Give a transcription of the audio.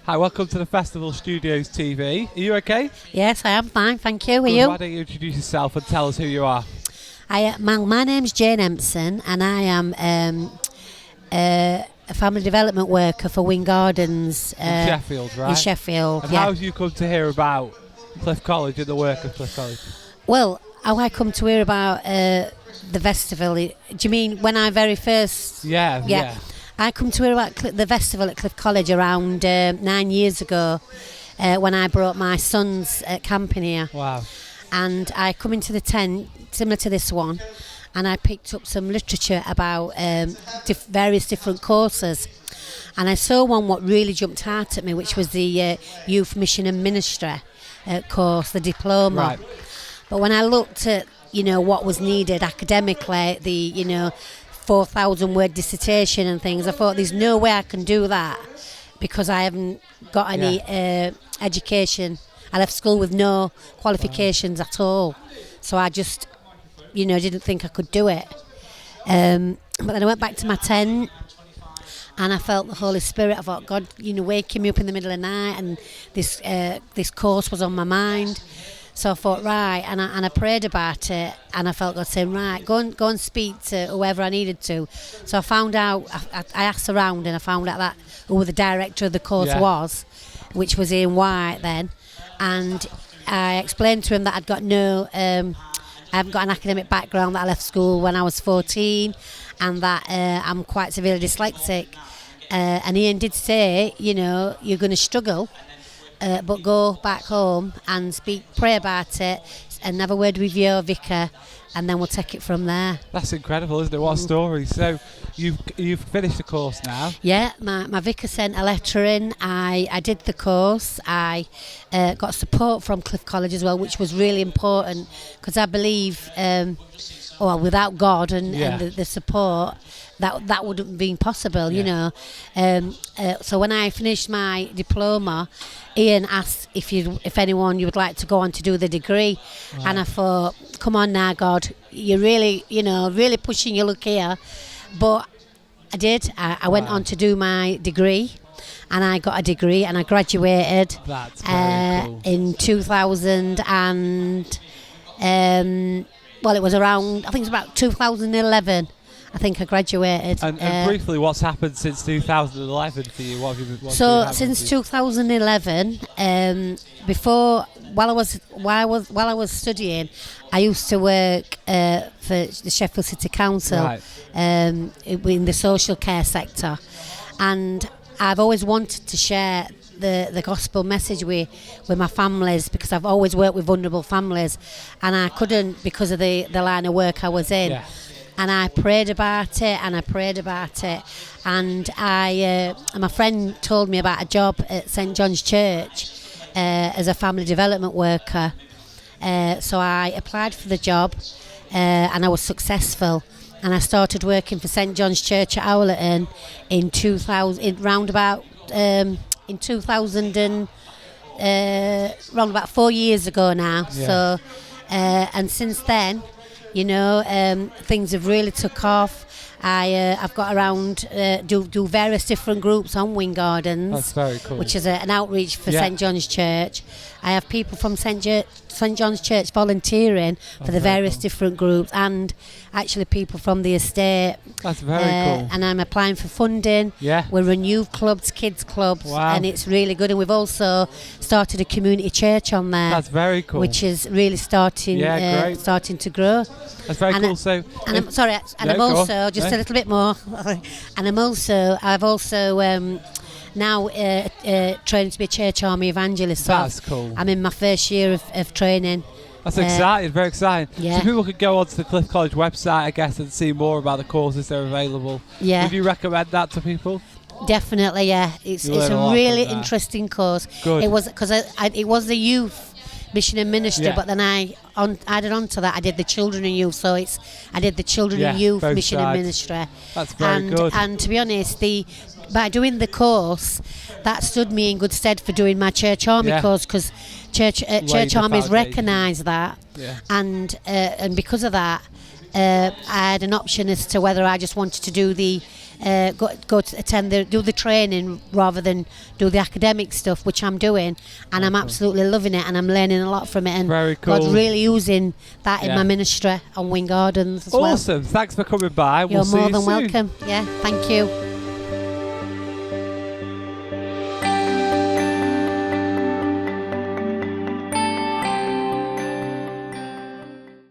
Hi, welcome to the Festival Studios TV. Are you okay? Yes, I am fine, thank you. Are Good. you? Why don't you introduce yourself and tell us who you are? My name's Jane Emson, and I am a family development worker for Wing Gardens In Sheffield, right? In Sheffield, And yeah. how have you come to hear about Cliff College and the work of Cliff College? Well, how I come to hear about the festival, do you mean when I very first... Yeah. I come to hear about the festival at Cliff College around 9 years ago when I brought my sons camping here. Wow. And I come into the tent, similar to this one, and I picked up some literature about various different courses. And I saw one what really jumped out at me, which was the Youth Mission and Ministry course, the diploma. Right. But when I looked at, what was needed academically, the, 4,000 word dissertation and things, I thought there's no way I can do that because I haven't got any education. I left school with no qualifications at all. So I just, didn't think I could do it. But then I went back to my tent and I felt the Holy Spirit. I thought, God, waking me up in the middle of the night, and this course was on my mind. So I thought, right, and I prayed about it, and I felt God saying, right, go and speak to whoever I needed to. So I found out, I asked around, and I found out that who the director of the course was, which was Ian White then, and I explained to him that I'd got I haven't got an academic background, that I left school when I was 14, and that I'm quite severely dyslexic. And Ian did say, you're going to struggle, but go back home and pray about it, and have a word with your vicar, and then we'll take it from there. That's incredible, isn't it? What a story. So you've finished the course now? Yeah, my vicar sent a letter in. I did the course. I got support from Cliff College as well, which was really important, because I believe without God and the support, that wouldn't have been possible, So when I finished my diploma, Ian asked if anyone you would like to go on to do the degree. Wow. And I thought, come on now, God, you're really, really pushing your luck here. But I did. I went on to do my degree, and I got a degree, and I graduated. That's very cool. In 2000 and it was around, I think it was about 2011. I think I graduated. And briefly, what's happened since 2011 for you? What have you Since 2011, while I was studying, I used to work for the Sheffield City Council, in the social care sector, and I've always wanted to share the gospel message with my families, because I've always worked with vulnerable families, and I couldn't because of the line of work I was in. And I prayed about it, and my friend told me about a job at St John's Church as a family development worker. So I applied for the job, and I was successful. And I started working for St John's Church at Owlerton in 2000, round about 4 years ago now. So, and since then, things have really took off. I've got around, do various different groups on Wing Gardens. That's very cool. Which is an outreach for St John's Church. I have people from St John's Church volunteering for the various different groups, and actually people from the estate. That's very cool. And I'm applying for funding. We're a new clubs, kids clubs, and it's really good. And we've also started a community church on there. That's very cool. Which is really starting to grow. That's very cool. I'm also just a little bit more. And I've also now training to be a church army evangelist. So that's cool. I'm in my first year of training. That's exciting, very exciting. Yeah. So people could go onto the Cliff College website, I guess, and see more about the courses that are available. Yeah. Would you recommend that to people? Definitely, yeah. It's a really interesting course. Good. It was because it was the youth mission and ministry, but then I added on to that. I did the children and youth, so I did the children and youth mission and ministry. That's very good. And to be honest, by doing the course, that stood me in good stead for doing my church army course, because church armies recognise that, and because of that, I had an option as to whether I just wanted to do the go to attend do the training rather than do the academic stuff, which I'm doing, and I'm absolutely loving it, and I'm learning a lot from it, and Very cool. God's really using that in Yeah. my ministry on Wing Gardens as well. Awesome. Thanks for coming by. You're We'll see more you than soon. welcome. Yeah, thank you.